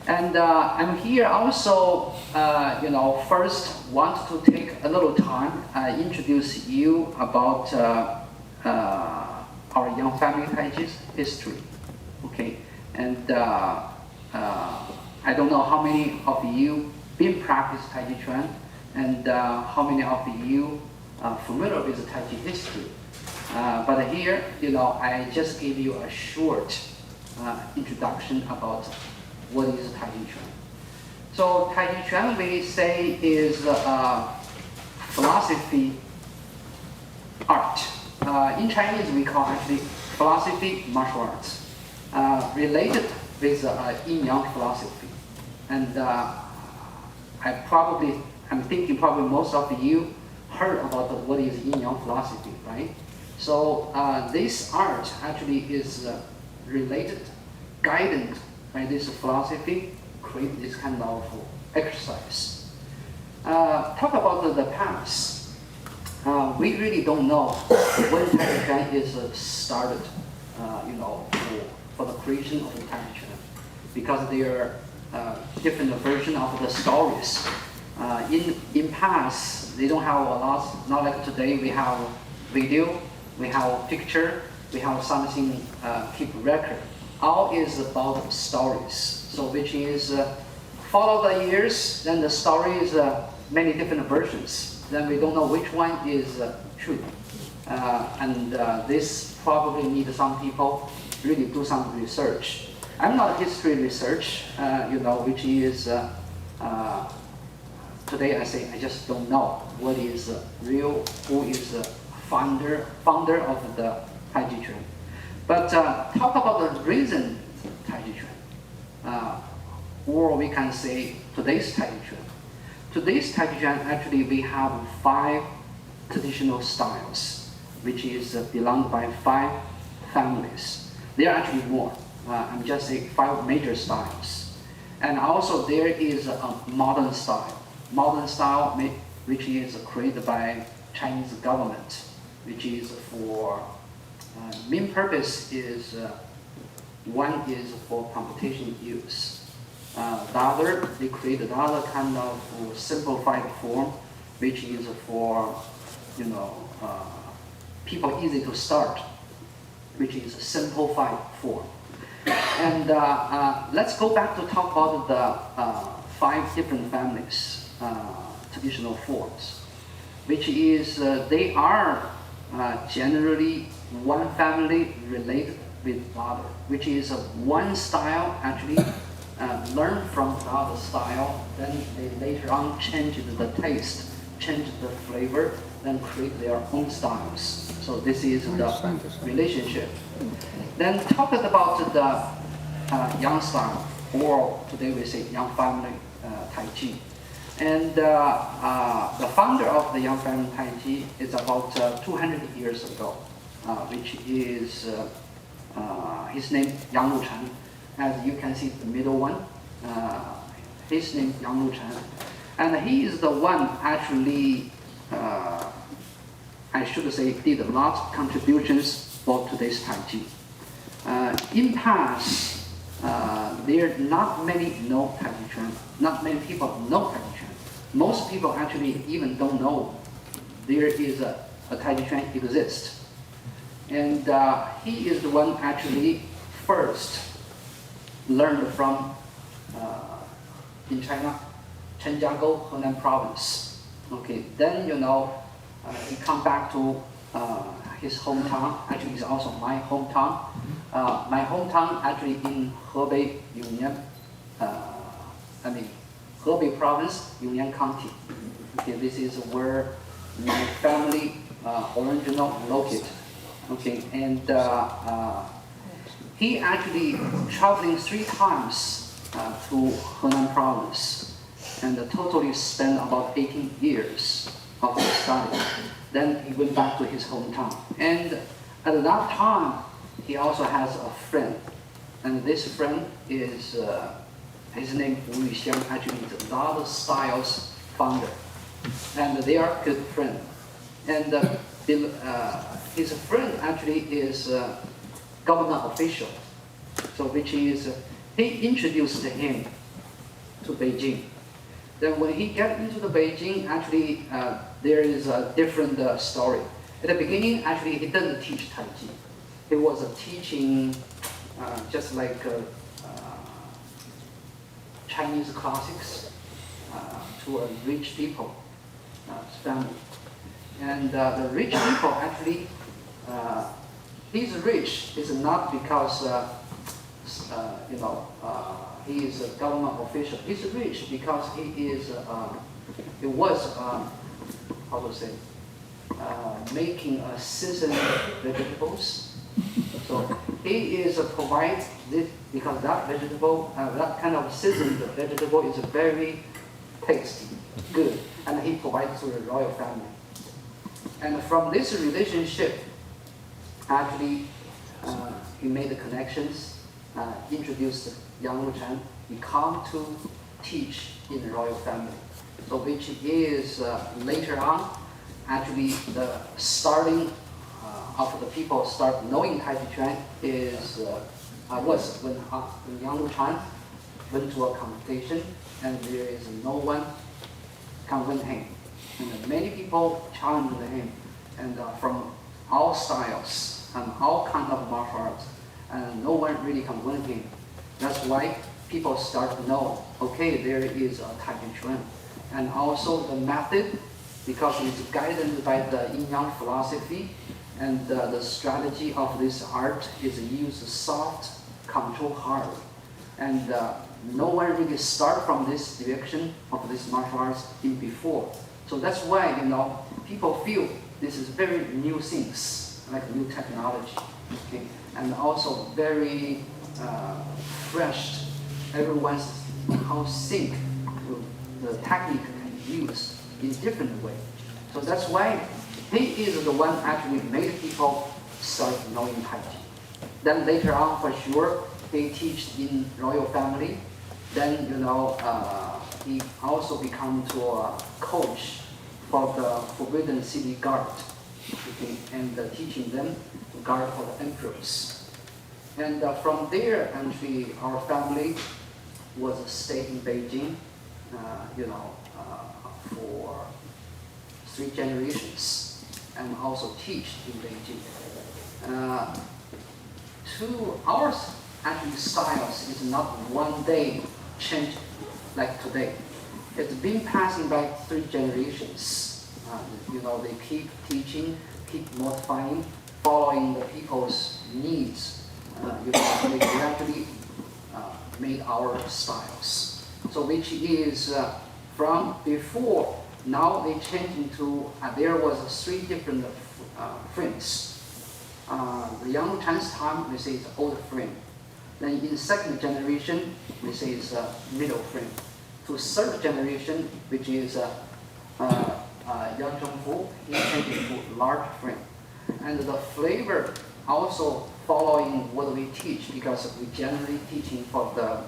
And I'm here also, first want to take a little time introduce you about our young family Tai Chi's history. Okay, and I don't know how many of you been practice Tai Chi Chuan, and how many of you are familiar with the Tai Chi history. But here, I just give you a short introduction about what is Tai Chi Chuan. So Tai Chi Chuan, we say, is philosophy art. In Chinese, we call actually philosophy martial arts, related with yin-yang philosophy. And I'm thinking probably most of you heard about what is yin-yang philosophy, right? So this art actually is related, guided by this philosophy, create this kind of exercise. Talk about the past. We really don't know when Tai Chi Chuan is started, for the creation of the Tai Chi Chuan, because there are different versions of the stories. In past, they don't have a lot. Not like today, we have video, we have picture, we have something keep record. All is about stories. So which is follow the years, then the story is many different versions. Then we don't know which one is true. And this probably need some people really do some research. I'm not a history research, which is today I say I just don't know what is real, who is founder of the Tai Chi Chuan. But talk about the reason Tai Chi Chuan, or we can say today's Tai Chi Chuan. Today's Tai Chi Chuan, actually we have 5 traditional styles, which is belonged by 5 families. There are actually more. I'm just saying 5 major styles. And also there is a modern style. Modern style, which is created by Chinese government, which is for main purpose is one is for competition use. The other, they create another kind of simplified form, which is for people easy to start, which is a simplified form. And let's go back to talk about the 5 different families, traditional forms, which is they are generally one family related with the other, which is one style actually learn from the other style, then they later on change the taste, change the flavor, then create their own styles. So this is the relationship. Then talking about the yang style, or today we say yang family Tai Chi. And the founder of the yang family Tai Chi is about 200 years ago, which is his name Yang Luchen. As you can see, the middle one, his name Yang Luchen, and he is the one actually, I should say, did a lot of contributions for today's Tai Chi. In past, there are not many know Tai Chi Chuan. Not many people know Tai Chi Chuan. Most people actually even don't know there is a Tai Chi Chuan exists. And he is the one actually first learned from in China, Chengfu, Henan province. Okay, then he come back to his hometown. Actually, it's also my hometown. My hometown actually in Hebei Yunnan. Hebei province, Yunnan County. Okay, this is where my family original located. Okay, and he actually traveling 3 times to Henan province, and totally spent about 18 years of his study. Then he went back to his hometown. And at that time, he also has a friend. And this friend is, his name Wu Yuxiang, actually is a lot of styles founder. And they are good friends. And his friend actually is government official. So which is, he introduced him to Beijing. Then when he got into the Beijing, actually there is a different story. At the beginning, actually he didn't teach Tai Chi. He was teaching just like Chinese classics to a rich people family. And the rich people actually, he's rich is not because he is a government official. He's rich because he was how to say, making seasoned vegetables. So he is provide this because that vegetable, that kind of seasoned vegetable is very tasty, good, and he provides to the royal family. And from this relationship, actually, he made the connections, introduced Yang Luchan. He come to teach in the royal family. So which is later on, actually the starting of the people start knowing Tai Chi Chuan was when Yang Luchan went to a competition and there is no one can win him. And many people challenged him, and from all styles and all kind of martial arts, and no one really can win him. That's why people start to know, okay, there is a Tai Chi Chuan. And also the method, because it's guided by the yin-yang philosophy, and the strategy of this art is use soft, control hard. And no one really start from this direction of this martial arts in before. So that's why, people feel this is very new things, like new technology, okay? And also very fresh. Everyone's how think the technique can be used in different way. So that's why he is the one actually made people start knowing Tai Chi. Then later on, for sure, he teach in royal family. Then he also become to a coach for the Forbidden City Guard, okay, and teaching them to guard for the emperors. And from there, actually, our family was stay in Beijing, for 3 generations, and also teach in Beijing. To our actually styles is not one day changed like today. It's been passing by 3 generations. They keep teaching, keep modifying, following the people's needs. They gradually made our styles. So which is from before, now they changed into, there was 3 different frames. The Yang Luchan's time, we say it's old frame. Then in the 2nd generation, we say it's middle frame. To 3rd generation, which is Yang Chengfu, he changed into large frame. And the flavor also following what we teach, because we generally teaching for the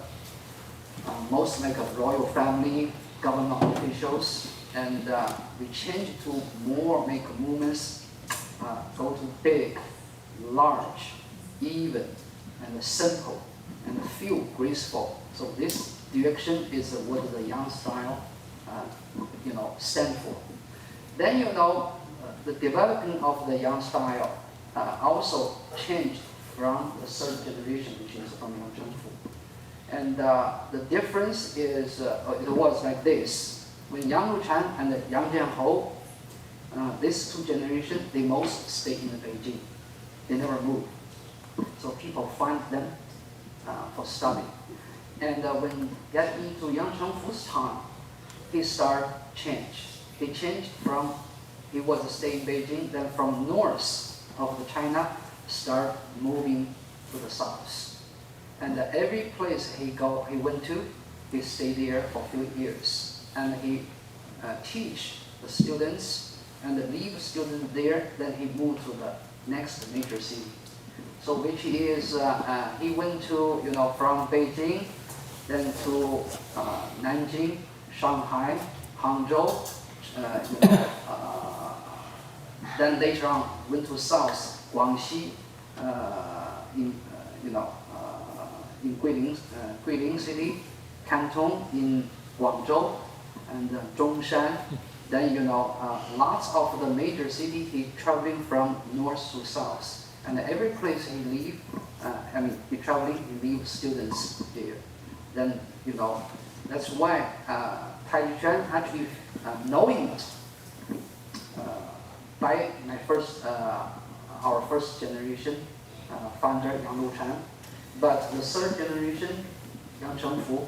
most like a royal family, government officials, and we change to more make movements, go to big, large, even, and simple, and feel graceful. So this direction is what the Yang style, stand for. Then the development of the Yang style also changed from the 3rd generation, which is from Yang Chengfu. And the difference is, it was like this. When Yang Luchan and Yang Jianhou, these 2 generations, they most stay in Beijing. They never move. So people find them for study. And when get into Yang Chengfu's time, he started change. He changed from, he was staying in Beijing, then from north of the China, start moving to the south. And every place he went to, he stayed there for a few years. And he teach the students and leave the students there, then he moved to the next major city. So which is, he went to, from Beijing, then to Nanjing, Shanghai, Hangzhou, then later on went to south, Guangxi, in Guilin City, Canton in Guangzhou and Zhongshan. Then lots of the major cities he's traveling from north to south. And every place he leave, he traveling, he leaves students there. Then that's why Tai Chi Chuan actually knowing it by our first generation founder Yang Luchan, but the third generation Yang Chengfu,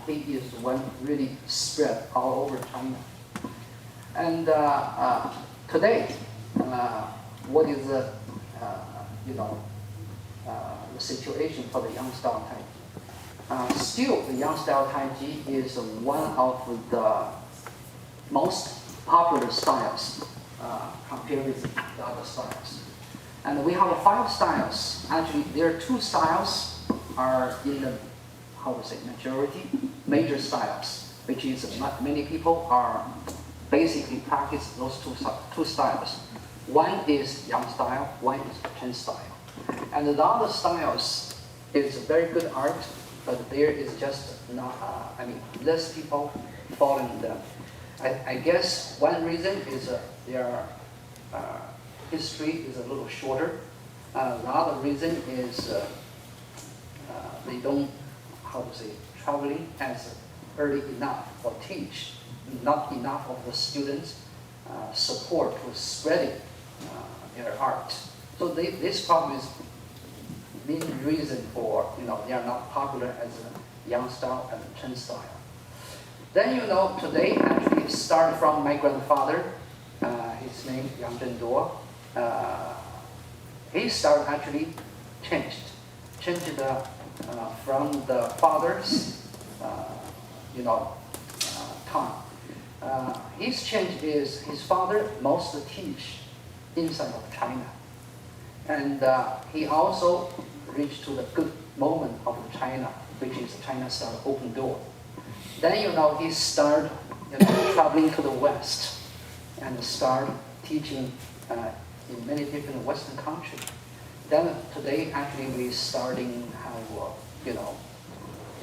he is the one really spread all over China. And today, what is the situation for the Yang style Tai Chi? Still, the Yang style Tai Chi is one of the most popular styles compared with the other styles. And we have 5 styles. Actually, there are 2 styles are in the majority, major styles, which is many people are basically practice those two styles. One is Yang style, one is Chen style. And the other styles is very good art, but there is just not, less people following them. I guess one reason is their history is a little shorter. The other reason is they don't, traveling as early enough or teach not enough of the students support to spreading their art. So this problem is main reason for they are not popular as a Yang style and Chen style. Then today actually started from my grandfather. His name Yang Zhenduo. He started actually changed from the father's time. His change is his father mostly teach inside of China, and he also reached to the good moment of China, which is China started open door. Then he started traveling to the West and start teaching in many different Western countries. Then today actually we starting have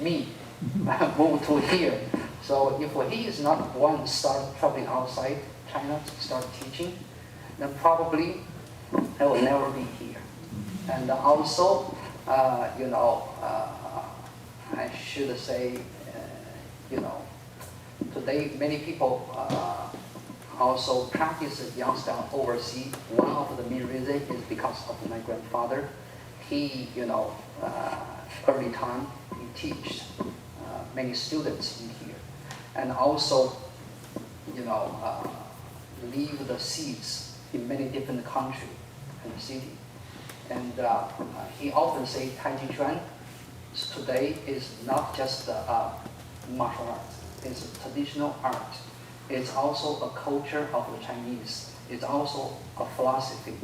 me move to here. So if he is not one start traveling outside China to start teaching, then probably I will never be here. And also, I should say, today many people also practice Yang style overseas. One of the main reasons is because of my grandfather. He, early time, he teach many students in here. And also, leave the seeds in many different countries and cities. And he often say Tai Chi Chuan today is not just martial arts, it's a traditional art. It's also a culture of the Chinese. It's also a philosophy.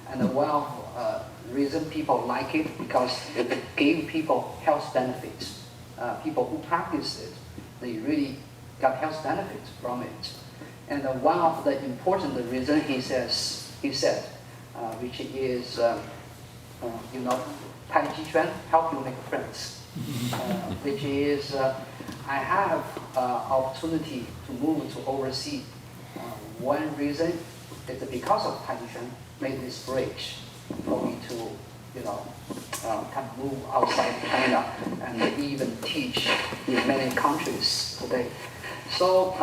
And one of the reason people like it because it gave people health benefits. People who practice it, they really got health benefits from it. And one of the important reasons he said, which is, Tai Chi Chuan help you make friends, which is, I have opportunity to move to overseas. One reason is because of Tai Chi Chuan made this bridge for me to, can move outside China and even teach in many countries today. So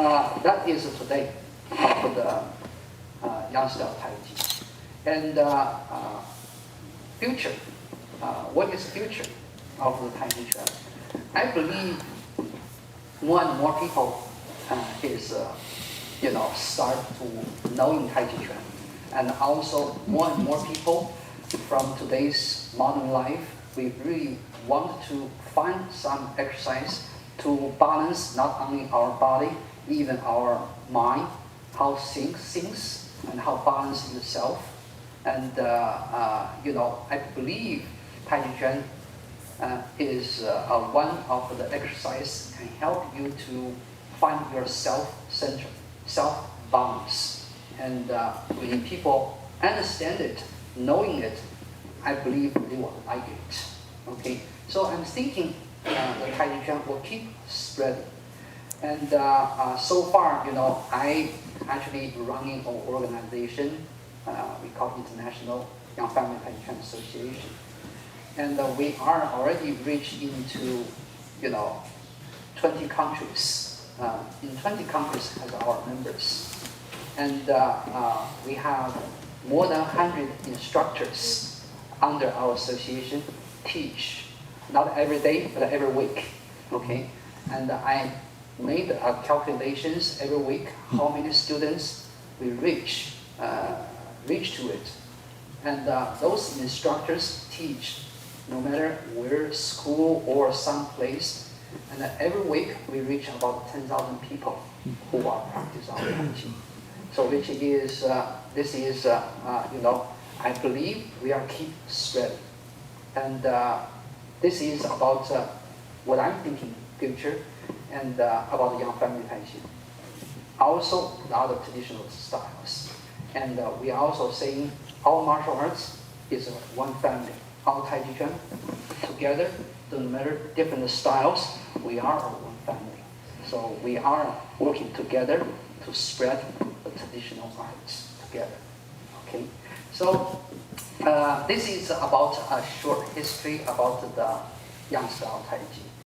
that is today of the Yang style Tai Chi. And future, what is future of the Tai Chi Chuan? I believe more and more people is, start to knowing Tai Chi Chuan. And also more and more people from today's modern life, we really want to find some exercise to balance not only our body, even our mind, how things and how balance yourself. And I believe Tai Chi Chuan is one of the exercise can help you to find your self-center, self-balance. And when people understand it, knowing it, I believe they will like it. Okay, so I'm thinking the Tai Chi Chuan will keep spreading. And so far, I actually running an organization, we call International Young Family Tai Chi Chuan Association. And we are already reached into, 20 countries. In 20 countries as our members. And we have more than 100 instructors under our association teach, not every day, but every week, okay? And I made calculations every week, how many students we reach to it. And those instructors teach, no matter where, school or someplace, and every week we reach about 10,000 people who are practicing our Tai Chi. So which is, this is, I believe we are keep spreading. And this is about what I'm thinking future and about the young family Tai Chi. Also the other traditional styles. And we are also saying our martial arts is one family. Our Tai Chi Chuan together, no matter different styles, we are one family. So we are working together to spread the traditional arts together. Okay, so this is about a short history about the young style Tai Chi.